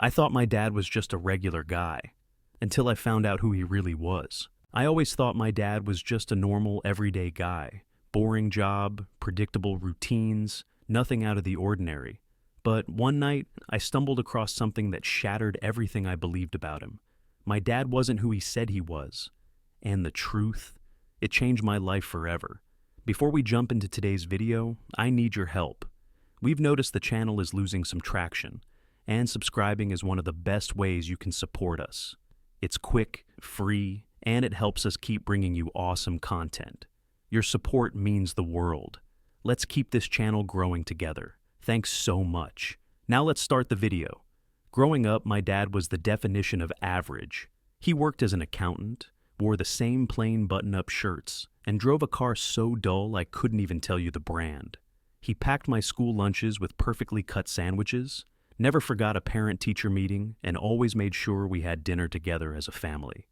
I thought my dad was just a regular guy, until I found out who he really was. I always thought my dad was just a normal, everyday guy. Boring job, predictable routines, nothing out of the ordinary. But one night, I stumbled across something that shattered everything I believed about him. My dad wasn't who he said he was. And the truth, it changed my life forever. Before we jump into today's video, I need your help. We've noticed the channel is losing some traction, and subscribing is one of the best ways you can support us. It's quick, free, and it helps us keep bringing you awesome content. Your support means the world. Let's keep this channel growing together. Thanks so much. Now let's start the video. Growing up, my dad was the definition of average. He worked as an accountant, wore the same plain button-up shirts, and drove a car so dull I couldn't even tell you the brand. He packed my school lunches with perfectly cut sandwiches, never forgot a parent-teacher meeting, and always made sure we had dinner together as a family.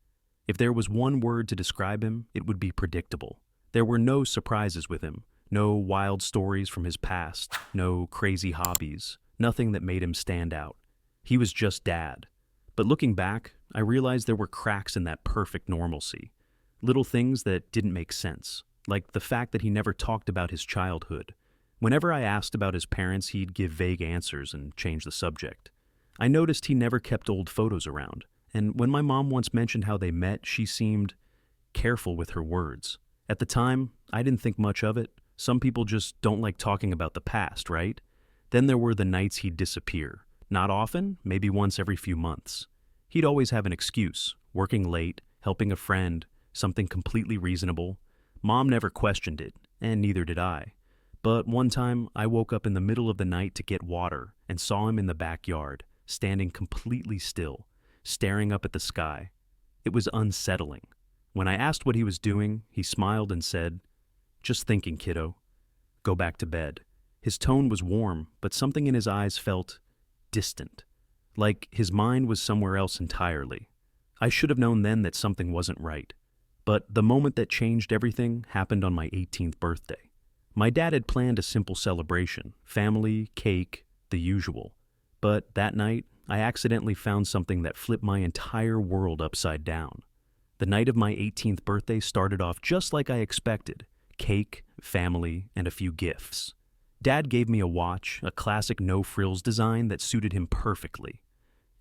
If there was one word to describe him, it would be predictable. There were no surprises with him, no wild stories from his past, no crazy hobbies, nothing that made him stand out. He was just dad. But looking back, I realized there were cracks in that perfect normalcy. Little things that didn't make sense, like the fact that he never talked about his childhood. Whenever I asked about his parents, he'd give vague answers and change the subject. I noticed he never kept old photos around, and when my mom once mentioned how they met, she seemed careful with her words. At the time, I didn't think much of it. Some people just don't like talking about the past, right? Then there were the nights he'd disappear. Not often, maybe once every few months. He'd always have an excuse, working late, helping a friend, something completely reasonable. Mom never questioned it, and neither did I. But one time, I woke up in the middle of the night to get water and saw him in the backyard, standing completely still, staring up at the sky. It was unsettling. When I asked what he was doing, he smiled and said, "Just thinking, kiddo. Go back to bed." His tone was warm, but something in his eyes felt distant, like his mind was somewhere else entirely. I should have known then that something wasn't right. But the moment that changed everything happened on my 18th birthday. My dad had planned a simple celebration, family, cake, the usual. But that night, I accidentally found something that flipped my entire world upside down. The night of my 18th birthday started off just like I expected. Cake, family, and a few gifts. Dad gave me a watch, a classic no-frills design that suited him perfectly.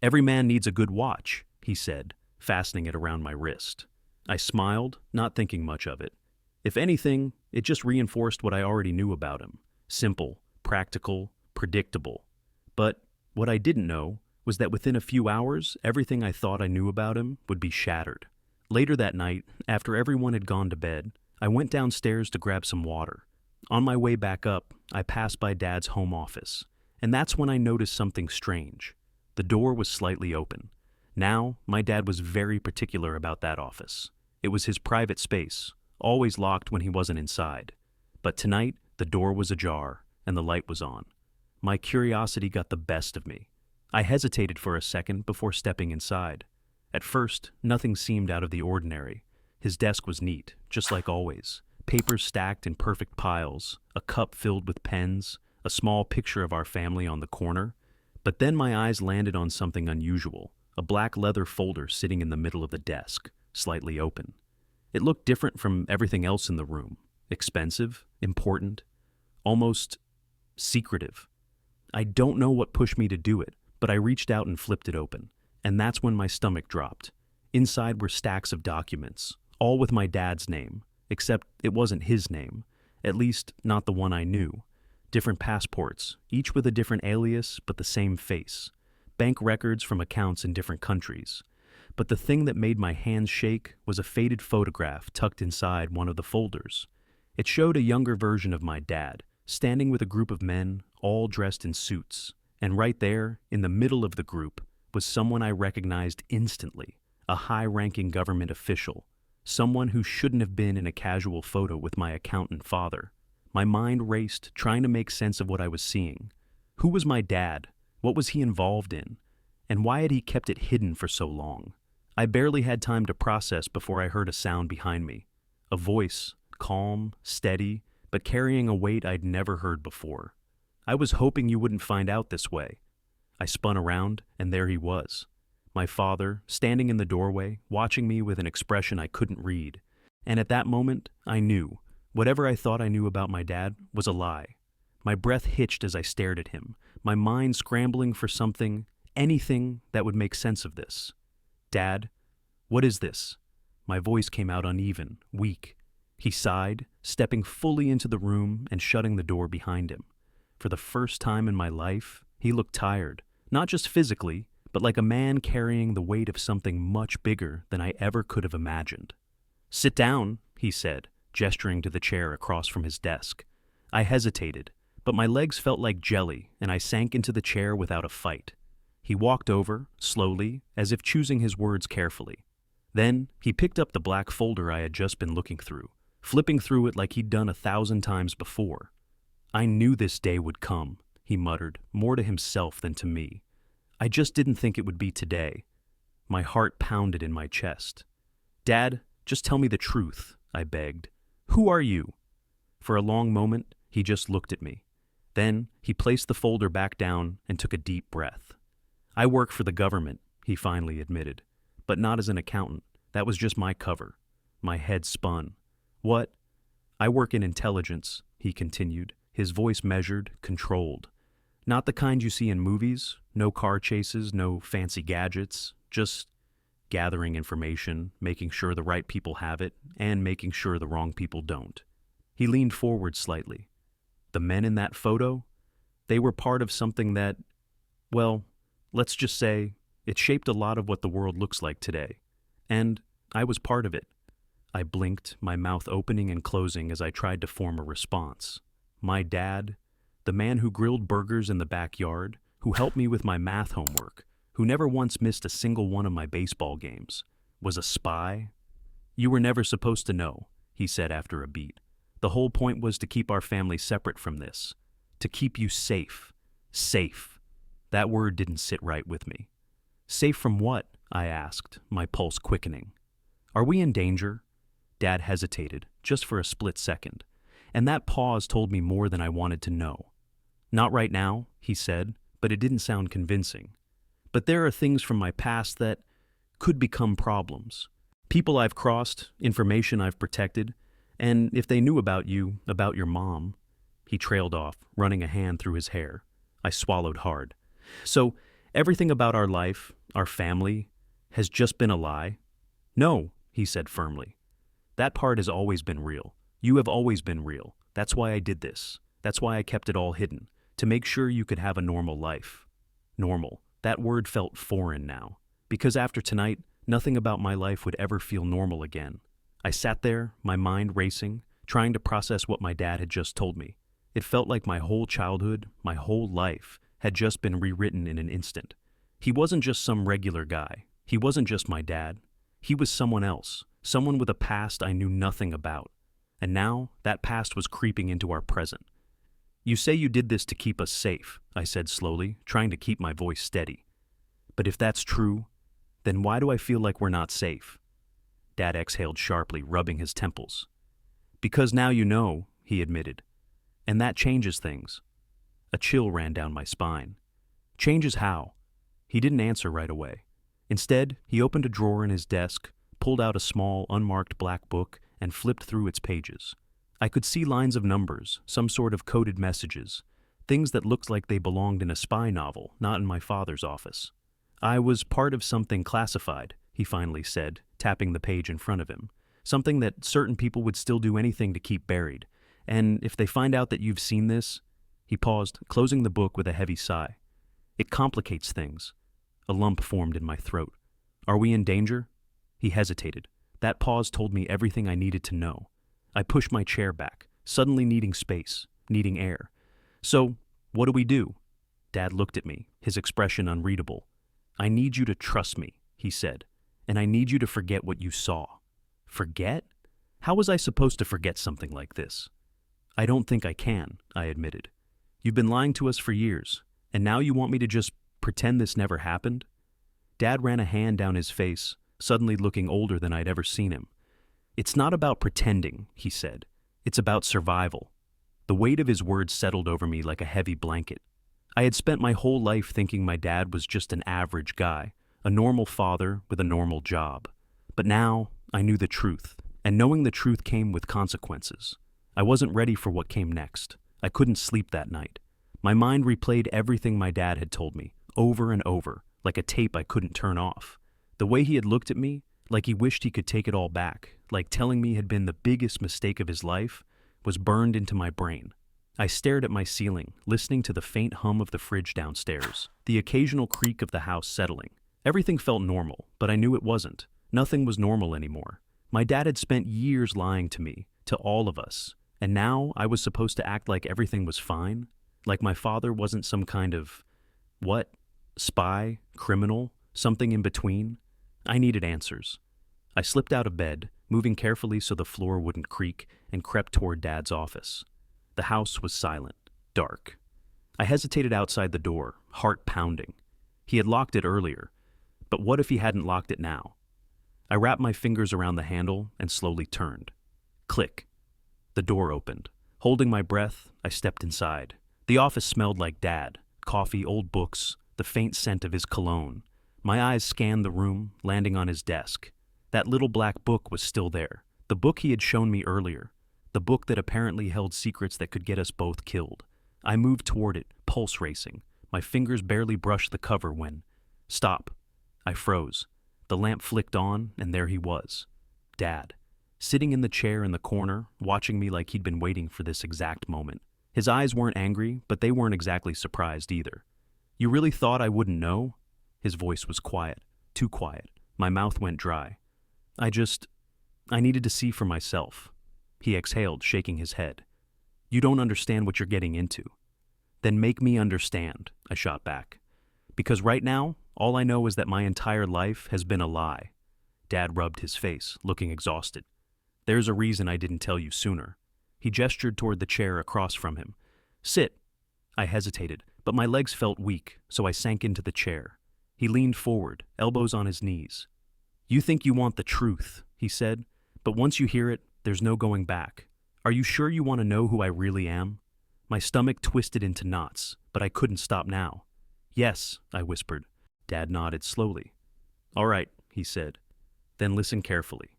"Every man needs a good watch," he said, fastening it around my wrist. I smiled, not thinking much of it. If anything, it just reinforced what I already knew about him. Simple, practical, predictable. But what I didn't know was that within a few hours, everything I thought I knew about him would be shattered. Later that night, after everyone had gone to bed, I went downstairs to grab some water. On my way back up, I passed by Dad's home office, and that's when I noticed something strange. The door was slightly open. Now, my dad was very particular about that office. It was his private space, always locked when he wasn't inside. But tonight, the door was ajar, and the light was on. My curiosity got the best of me. I hesitated for a second before stepping inside. At first, nothing seemed out of the ordinary. His desk was neat, just like always. Papers stacked in perfect piles, a cup filled with pens, a small picture of our family on the corner. But then my eyes landed on something unusual, a black leather folder sitting in the middle of the desk, slightly open. It looked different from everything else in the room. Expensive, important, almost secretive. I don't know what pushed me to do it, but I reached out and flipped it open. And that's when my stomach dropped. Inside were stacks of documents, all with my dad's name. Except it wasn't his name, at least not the one I knew. Different passports, each with a different alias but the same face. Bank records from accounts in different countries. But the thing that made my hands shake was a faded photograph tucked inside one of the folders. It showed a younger version of my dad, standing with a group of men, all dressed in suits. And right there, in the middle of the group, was someone I recognized instantly, a high-ranking government official. Someone who shouldn't have been in a casual photo with my accountant father. My mind raced, trying to make sense of what I was seeing. Who was my dad? What was he involved in? And why had he kept it hidden for so long? I barely had time to process before I heard a sound behind me. A voice, calm, steady, but carrying a weight I'd never heard before. "I was hoping you wouldn't find out this way." I spun around, and there he was. My father, standing in the doorway, watching me with an expression I couldn't read. And at that moment, I knew. Whatever I thought I knew about my dad was a lie. My breath hitched as I stared at him, my mind scrambling for something, anything that would make sense of this. "Dad, what is this?" My voice came out uneven, weak. He sighed, stepping fully into the room and shutting the door behind him. For the first time in my life, he looked tired, not just physically, but like a man carrying the weight of something much bigger than I ever could have imagined. "Sit down," he said, gesturing to the chair across from his desk. I hesitated, but my legs felt like jelly, and I sank into the chair without a fight. He walked over, slowly, as if choosing his words carefully. Then he picked up the black folder I had just been looking through, flipping through it like he'd done 1,000 times before. "I knew this day would come," he muttered, more to himself than to me. "I just didn't think it would be today." My heart pounded in my chest. "Dad, just tell me the truth," I begged. "Who are you?" For a long moment, he just looked at me. Then he placed the folder back down and took a deep breath. "I work for the government," he finally admitted, "but not as an accountant. That was just my cover." My head spun. "What?" "I work in intelligence," he continued, his voice measured, controlled. "Not the kind you see in movies, no car chases, no fancy gadgets, just gathering information, making sure the right people have it, and making sure the wrong people don't." He leaned forward slightly. "The men in that photo? They were part of something that, well, let's just say, it shaped a lot of what the world looks like today. And I was part of it." I blinked, my mouth opening and closing as I tried to form a response. My dad, the man who grilled burgers in the backyard, who helped me with my math homework, who never once missed a single one of my baseball games, was a spy? "You were never supposed to know," he said after a beat. "The whole point was to keep our family separate from this. To keep you safe. Safe." That word didn't sit right with me. "Safe from what?" I asked, my pulse quickening. "Are we in danger?" Dad hesitated, just for a split second, and that pause told me more than I wanted to know. "Not right now," he said, but it didn't sound convincing. "But there are things from my past that could become problems. People I've crossed, information I've protected, and if they knew about you, about your mom." He trailed off, running a hand through his hair. I swallowed hard. "So, everything about our life, our family, has just been a lie?" "No," he said firmly. "That part has always been real. You have always been real. That's why I did this. That's why I kept it all hidden, to make sure you could have a normal life." Normal. That word felt foreign now, because after tonight, nothing about my life would ever feel normal again. I sat there, my mind racing, trying to process what my dad had just told me. It felt like my whole childhood, my whole life, had just been rewritten in an instant. He wasn't just some regular guy. He wasn't just my dad. He was someone else, someone with a past I knew nothing about. And now, that past was creeping into our present. "You say you did this to keep us safe," I said slowly, trying to keep my voice steady. "But if that's true, then why do I feel like we're not safe?" Dad exhaled sharply, rubbing his temples. "Because now you know," he admitted. "And that changes things." A chill ran down my spine. "Changes how?" He didn't answer right away. Instead, he opened a drawer in his desk, pulled out a small, unmarked black book, and flipped through its pages. I could see lines of numbers, some sort of coded messages, things that looked like they belonged in a spy novel, not in my father's office. "I was part of something classified," he finally said, tapping the page in front of him. "Something that certain people would still do anything to keep buried. And if they find out that you've seen this..." He paused, closing the book with a heavy sigh. "It complicates things." A lump formed in my throat. "Are we in danger?" He hesitated. That pause told me everything I needed to know. I pushed my chair back, suddenly needing space, needing air. "So, what do we do?" Dad looked at me, his expression unreadable. "I need you to trust me," he said, "and I need you to forget what you saw." Forget? How was I supposed to forget something like this? "I don't think I can," I admitted. "You've been lying to us for years, and now you want me to just pretend this never happened?" Dad ran a hand down his face, suddenly looking older than I'd ever seen him. "It's not about pretending," he said. "It's about survival." The weight of his words settled over me like a heavy blanket. I had spent my whole life thinking my dad was just an average guy, a normal father with a normal job. But now I knew the truth, and knowing the truth came with consequences. I wasn't ready for what came next. I couldn't sleep that night. My mind replayed everything my dad had told me, over and over, like a tape I couldn't turn off. The way he had looked at me, like he wished he could take it all back, like telling me had been the biggest mistake of his life, was burned into my brain. I stared at my ceiling, listening to the faint hum of the fridge downstairs, the occasional creak of the house settling. Everything felt normal, but I knew it wasn't. Nothing was normal anymore. My dad had spent years lying to me, to all of us, and now I was supposed to act like everything was fine? Like my father wasn't some kind of, what? Spy? Criminal? Something in between? I needed answers. I slipped out of bed, moving carefully so the floor wouldn't creak, and crept toward Dad's office. The house was silent, dark. I hesitated outside the door, heart pounding. He had locked it earlier, but what if he hadn't locked it now? I wrapped my fingers around the handle and slowly turned. Click. The door opened. Holding my breath, I stepped inside. The office smelled like Dad, coffee, old books, the faint scent of his cologne. My eyes scanned the room, landing on his desk. That little black book was still there, the book he had shown me earlier, the book that apparently held secrets that could get us both killed. I moved toward it, pulse racing. My fingers barely brushed the cover when... Stop. I froze. The lamp flicked on, and there he was. Dad. Sitting in the chair in the corner, watching me like he'd been waiting for this exact moment. His eyes weren't angry, but they weren't exactly surprised either. You really thought I wouldn't know? His voice was quiet. Too quiet. My mouth went dry. I needed to see for myself. He exhaled, shaking his head. You don't understand what you're getting into. Then make me understand, I shot back. Because right now, all I know is that my entire life has been a lie. Dad rubbed his face, looking exhausted. There's a reason I didn't tell you sooner. He gestured toward the chair across from him. Sit. I hesitated, but my legs felt weak, so I sank into the chair. He leaned forward, elbows on his knees. You think you want the truth, he said, but once you hear it, there's no going back. Are you sure you want to know who I really am? My stomach twisted into knots, but I couldn't stop now. Yes, I whispered. Dad nodded slowly. All right, he said. Then listen carefully.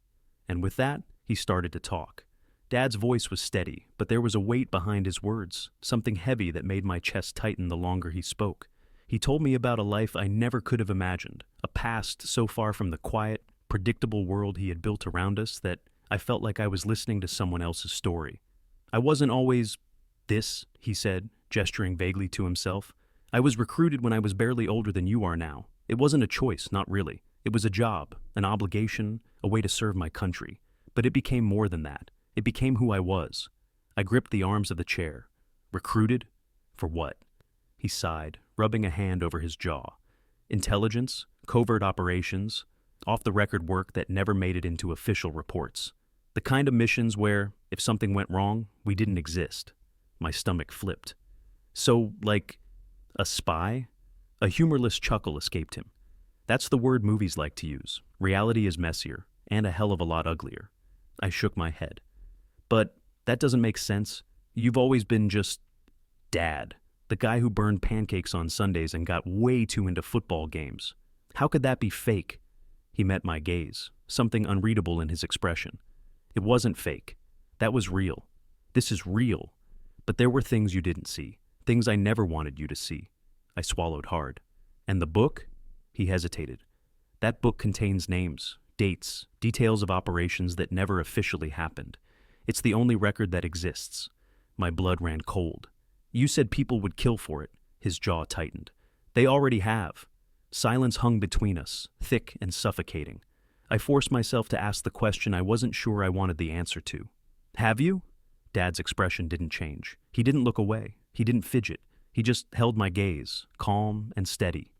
And with that, he started to talk. Dad's voice was steady, but there was a weight behind his words, something heavy that made my chest tighten the longer he spoke. He told me about a life I never could have imagined, a past so far from the quiet, predictable world he had built around us that I felt like I was listening to someone else's story. I wasn't always this, he said, gesturing vaguely to himself. I was recruited when I was barely older than you are now. It wasn't a choice, not really. It was a job, an obligation, a way to serve my country. But it became more than that. It became who I was. I gripped the arms of the chair. Recruited? For what? He sighed, rubbing a hand over his jaw. Intelligence, covert operations, off-the-record work that never made it into official reports. The kind of missions where, if something went wrong, we didn't exist. My stomach flipped. So, like, a spy? A humorless chuckle escaped him. That's the word movies like to use. Reality is messier, and a hell of a lot uglier. I shook my head. But that doesn't make sense. You've always been just Dad, the guy who burned pancakes on Sundays and got way too into football games. How could that be fake? He met my gaze, something unreadable in his expression. It wasn't fake. That was real. This is real. But there were things you didn't see, things I never wanted you to see. I swallowed hard. And the book? He hesitated. That book contains names, dates, details of operations that never officially happened. It's the only record that exists. My blood ran cold. You said people would kill for it. His jaw tightened. They already have. Silence hung between us, thick and suffocating. I forced myself to ask the question I wasn't sure I wanted the answer to. Have you? Dad's expression didn't change. He didn't look away. He didn't fidget. He just held my gaze, calm and steady.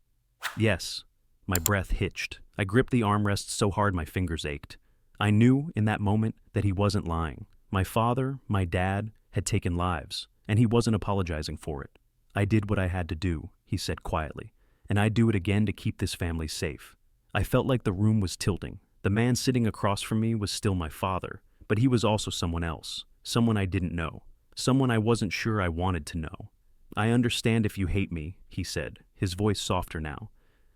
Yes. My breath hitched. I gripped the armrest so hard my fingers ached. I knew in that moment that he wasn't lying. My father, my dad, had taken lives, and he wasn't apologizing for it. I did what I had to do, he said quietly, and I'd do it again to keep this family safe. I felt like the room was tilting. The man sitting across from me was still my father, but he was also someone else, someone I didn't know, someone I wasn't sure I wanted to know. I understand if you hate me, he said, his voice softer now.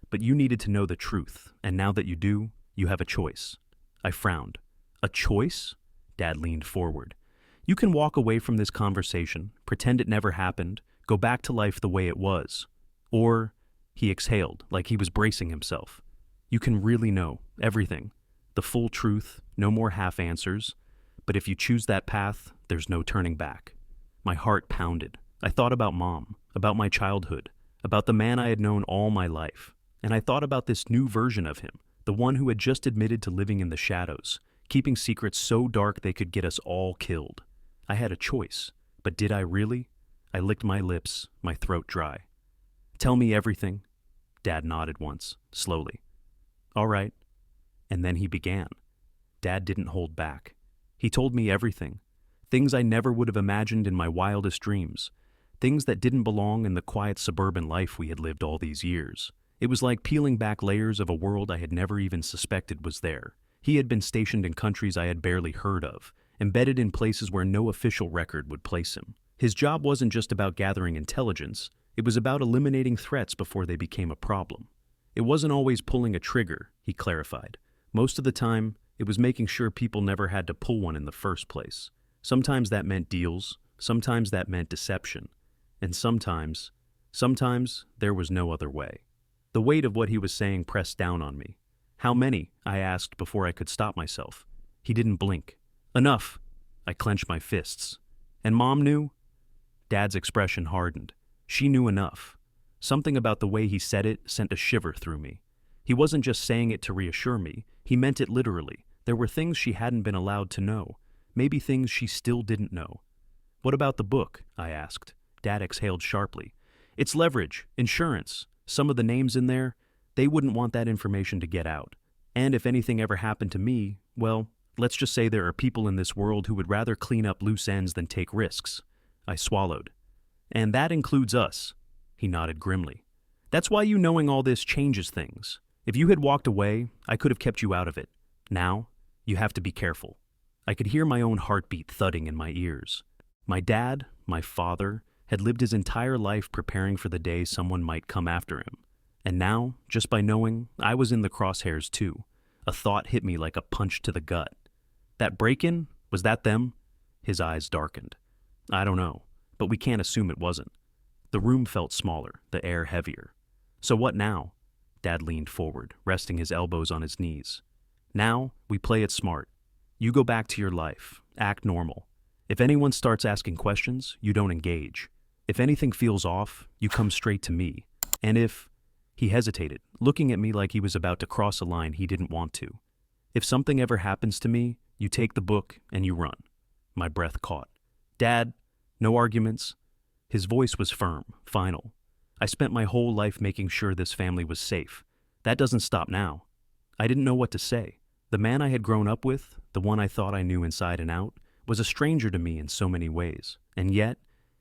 But you needed to know the truth, and now that you do, you have a choice. I frowned. A choice? Dad leaned forward. You can walk away from this conversation, pretend it never happened, go back to life the way it was. Or, he exhaled, like he was bracing himself. You can really know everything, the full truth, no more half answers. But if you choose that path, there's no turning back. My heart pounded. I thought about Mom, about my childhood, about the man I had known all my life. And I thought about this new version of him, the one who had just admitted to living in the shadows, keeping secrets so dark they could get us all killed. I had a choice, but did I really? I licked my lips, my throat dry. Tell me everything. Dad nodded once, slowly. All right. And then he began. Dad didn't hold back. He told me everything. Things I never would have imagined in my wildest dreams. Things that didn't belong in the quiet suburban life we had lived all these years. It was like peeling back layers of a world I had never even suspected was there. He had been stationed in countries I had barely heard of, embedded in places where no official record would place him. His job wasn't just about gathering intelligence, it was about eliminating threats before they became a problem. It wasn't always pulling a trigger, he clarified. Most of the time, it was making sure people never had to pull one in the first place. Sometimes that meant deals, sometimes that meant deception, and sometimes there was no other way. The weight of what he was saying pressed down on me. How many? I asked before I could stop myself. He didn't blink. Enough! I clenched my fists. And Mom knew? Dad's expression hardened. She knew enough. Something about the way he said it sent a shiver through me. He wasn't just saying it to reassure me, he meant it literally. There were things she hadn't been allowed to know, maybe things she still didn't know. What about the book? I asked. Dad exhaled sharply. It's leverage, insurance. Some of the names in there, they wouldn't want that information to get out. And if anything ever happened to me, well, let's just say there are people in this world who would rather clean up loose ends than take risks. I swallowed. And that includes us. He nodded grimly. That's why you knowing all this changes things. If you had walked away, I could have kept you out of it. Now, you have to be careful. I could hear my own heartbeat thudding in my ears. My dad, my father, had lived his entire life preparing for the day someone might come after him. And now, just by knowing, I was in the crosshairs too. A thought hit me like a punch to the gut. That break-in? Was that them? His eyes darkened. I don't know, but we can't assume it wasn't. The room felt smaller, the air heavier. So what now? Dad leaned forward, resting his elbows on his knees. Now, we play it smart. You go back to your life, act normal. If anyone starts asking questions, you don't engage. If anything feels off, you come straight to me. And if... He hesitated, looking at me like he was about to cross a line he didn't want to. If something ever happens to me, you take the book and you run. My breath caught. Dad, no arguments. His voice was firm, final. I spent my whole life making sure this family was safe. That doesn't stop now. I didn't know what to say. The man I had grown up with, the one I thought I knew inside and out, was a stranger to me in so many ways. And yet,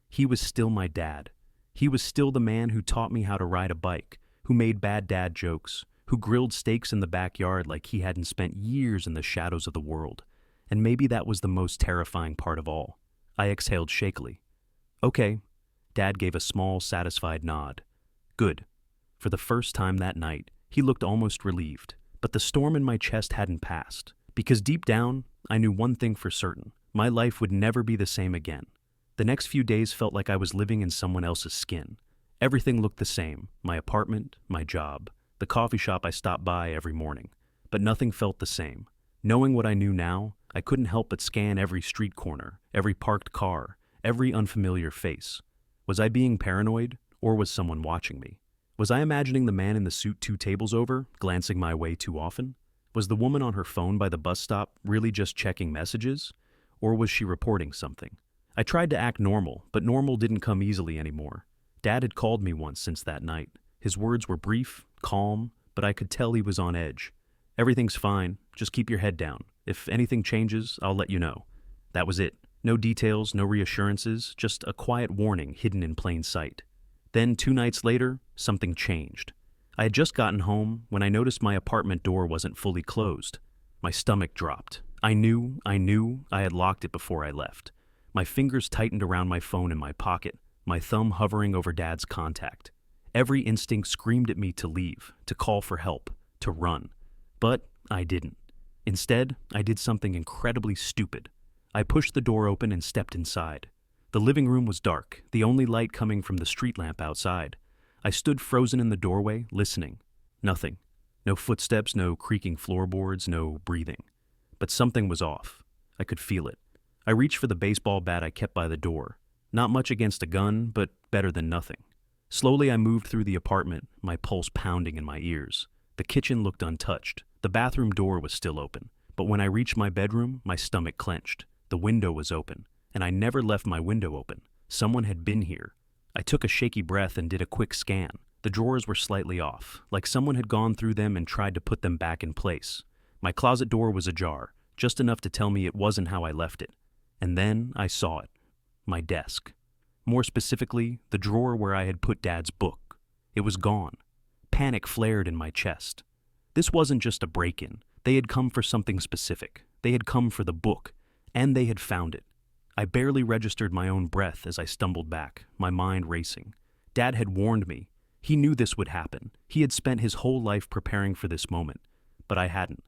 he was still my dad. He was still the man who taught me how to ride a bike, who made bad dad jokes, who grilled steaks in the backyard like he hadn't spent years in the shadows of the world. And maybe that was the most terrifying part of all. I exhaled shakily. Okay. Dad gave a small, satisfied nod. Good. For the first time that night, he looked almost relieved. But the storm in my chest hadn't passed. Because deep down, I knew one thing for certain. My life would never be the same again. The next few days felt like I was living in someone else's skin. Everything looked the same, my apartment, my job, the coffee shop I stopped by every morning. But nothing felt the same. Knowing what I knew now, I couldn't help but scan every street corner, every parked car, every unfamiliar face. Was I being paranoid, or was someone watching me? Was I imagining the man in the suit 2 tables over, glancing my way too often? Was the woman on her phone by the bus stop really just checking messages? Or was she reporting something? I tried to act normal, but normal didn't come easily anymore. Dad had called me once since that night. His words were brief, calm, but I could tell he was on edge. Everything's fine, just keep your head down. If anything changes, I'll let you know. That was it. No details, no reassurances, just a quiet warning hidden in plain sight. Then 2 nights later, something changed. I had just gotten home when I noticed my apartment door wasn't fully closed. My stomach dropped. I knew I had locked it before I left. My fingers tightened around my phone in my pocket. my thumb hovering over Dad's contact. Every instinct screamed at me to leave, to call for help, to run. But I didn't. Instead, I did something incredibly stupid. I pushed the door open and stepped inside. The living room was dark, the only light coming from the street lamp outside. I stood frozen in the doorway, listening. Nothing. No footsteps, no creaking floorboards, no breathing. But something was off. I could feel it. I reached for the baseball bat I kept by the door. Not much against a gun, but better than nothing. Slowly I moved through the apartment, my pulse pounding in my ears. The kitchen looked untouched. The bathroom door was still open. But when I reached my bedroom, my stomach clenched. The window was open, and I never left my window open. Someone had been here. I took a shaky breath and did a quick scan. The drawers were slightly off, like someone had gone through them and tried to put them back in place. My closet door was ajar, just enough to tell me it wasn't how I left it. And then I saw it. My desk. More specifically, the drawer where I had put Dad's book. It was gone. Panic flared in my chest. This wasn't just a break-in. They had come for something specific. They had come for the book, and they had found it. I barely registered my own breath as I stumbled back, my mind racing. Dad had warned me. He knew this would happen. He had spent his whole life preparing for this moment. But I hadn't.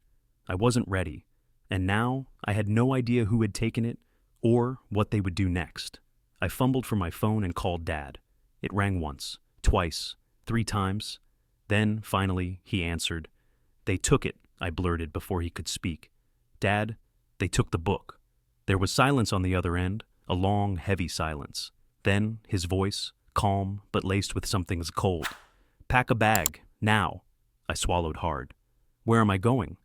I wasn't ready. And now, I had no idea who had taken it or what they would do next. I fumbled for my phone and called Dad. It rang once, twice, 3 times. Then, finally, he answered. "They took it," I blurted before he could speak. "Dad, they took the book." There was silence on the other end, a long, heavy silence. Then, his voice, calm but laced with something cold. "Pack a bag, now." I swallowed hard. "Where am I going?"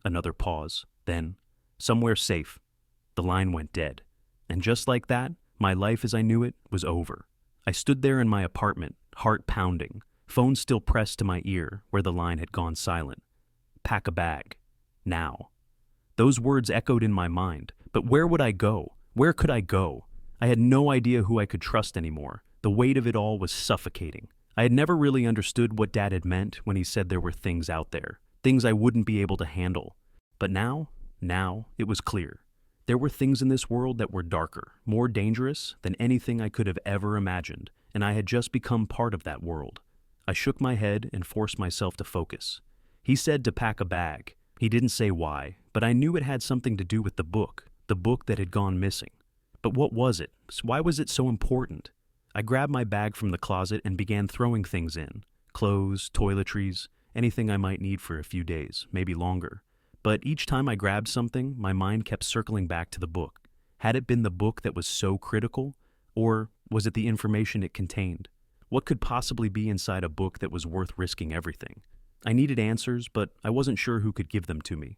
Another pause. Then, "Somewhere safe." The line went dead. And just like that, my life as I knew it was over. I stood there in my apartment, heart pounding, phone still pressed to my ear where the line had gone silent. Pack a bag. Now. Those words echoed in my mind, but where would I go? Where could I go? I had no idea who I could trust anymore. The weight of it all was suffocating. I had never really understood what Dad had meant when he said there were things out there, things I wouldn't be able to handle. But now it was clear. There were things in this world that were darker, more dangerous than anything I could have ever imagined, and I had just become part of that world. I shook my head and forced myself to focus. He said to pack a bag. He didn't say why, but I knew it had something to do with the book that had gone missing. But what was it? Why was it so important? I grabbed my bag from the closet and began throwing things in. Clothes, toiletries, anything I might need for a few days, maybe longer. But each time I grabbed something, my mind kept circling back to the book. Had it been the book that was so critical? Or was it the information it contained? What could possibly be inside a book that was worth risking everything? I needed answers, but I wasn't sure who could give them to me.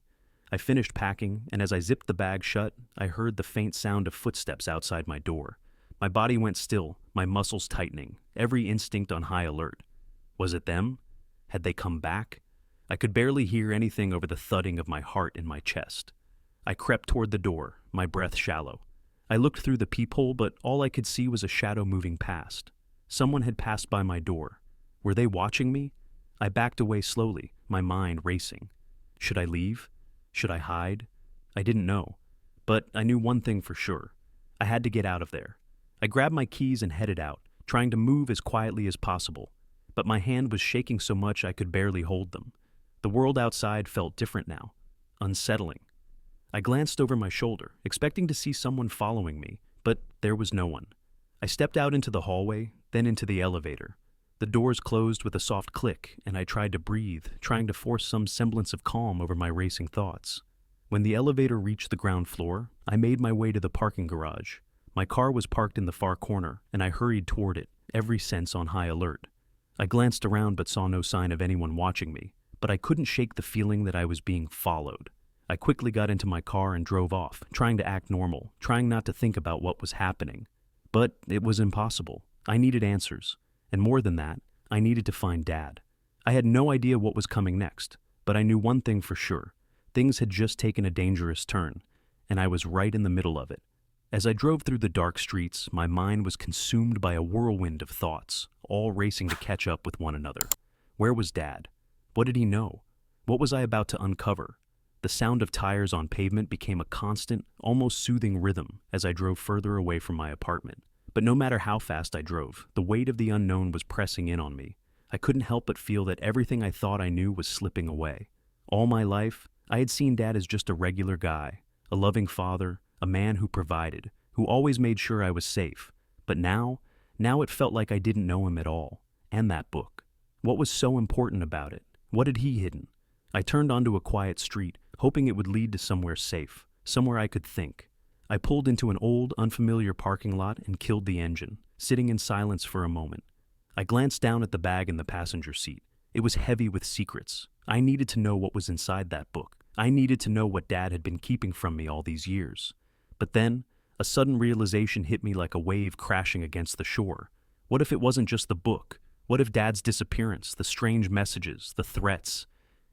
I finished packing, and as I zipped the bag shut, I heard the faint sound of footsteps outside my door. My body went still, my muscles tightening, every instinct on high alert. Was it them? Had they come back? I could barely hear anything over the thudding of my heart in my chest. I crept toward the door, my breath shallow. I looked through the peephole, but all I could see was a shadow moving past. Someone had passed by my door. Were they watching me? I backed away slowly, my mind racing. Should I leave? Should I hide? I didn't know. But I knew one thing for sure. I had to get out of there. I grabbed my keys and headed out, trying to move as quietly as possible. But my hand was shaking so much I could barely hold them. The world outside felt different now, unsettling. I glanced over my shoulder, expecting to see someone following me, but there was no one. I stepped out into the hallway, then into the elevator. The doors closed with a soft click, and I tried to breathe, trying to force some semblance of calm over my racing thoughts. When the elevator reached the ground floor, I made my way to the parking garage. My car was parked in the far corner, and I hurried toward it, every sense on high alert. I glanced around but saw no sign of anyone watching me, but I couldn't shake the feeling that I was being followed. I quickly got into my car and drove off, trying to act normal, trying not to think about what was happening. But it was impossible. I needed answers. And more than that, I needed to find Dad. I had no idea what was coming next, but I knew one thing for sure. Things had just taken a dangerous turn, and I was right in the middle of it. As I drove through the dark streets, my mind was consumed by a whirlwind of thoughts, all racing to catch up with one another. Where was Dad? What did he know? What was I about to uncover? The sound of tires on pavement became a constant, almost soothing rhythm as I drove further away from my apartment. But no matter how fast I drove, the weight of the unknown was pressing in on me. I couldn't help but feel that everything I thought I knew was slipping away. All my life, I had seen Dad as just a regular guy, a loving father, a man who provided, who always made sure I was safe. But now it felt like I didn't know him at all. And that book. What was so important about it? What had he hidden? I turned onto a quiet street, hoping it would lead to somewhere safe, somewhere I could think. I pulled into an old, unfamiliar parking lot and killed the engine, sitting in silence for a moment. I glanced down at the bag in the passenger seat. It was heavy with secrets. I needed to know what was inside that book. I needed to know what Dad had been keeping from me all these years. But then, a sudden realization hit me like a wave crashing against the shore. What if it wasn't just the book? What if Dad's disappearance, the strange messages, the threats?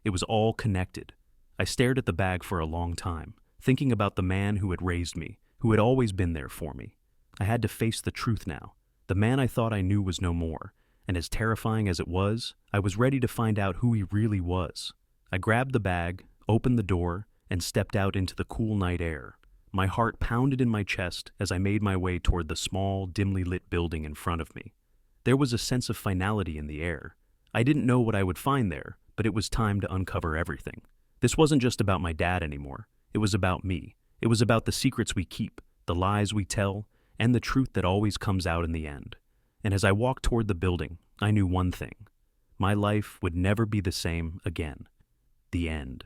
It was all connected. I stared at the bag for a long time, thinking about the man who had raised me, who had always been there for me. I had to face the truth now. The man I thought I knew was no more, and as terrifying as it was, I was ready to find out who he really was. I grabbed the bag, opened the door, and stepped out into the cool night air. My heart pounded in my chest as I made my way toward the small, dimly lit building in front of me. There was a sense of finality in the air. I didn't know what I would find there, but it was time to uncover everything. This wasn't just about my dad anymore. It was about me. It was about the secrets we keep, the lies we tell, and the truth that always comes out in the end. And as I walked toward the building, I knew one thing. My life would never be the same again. The end.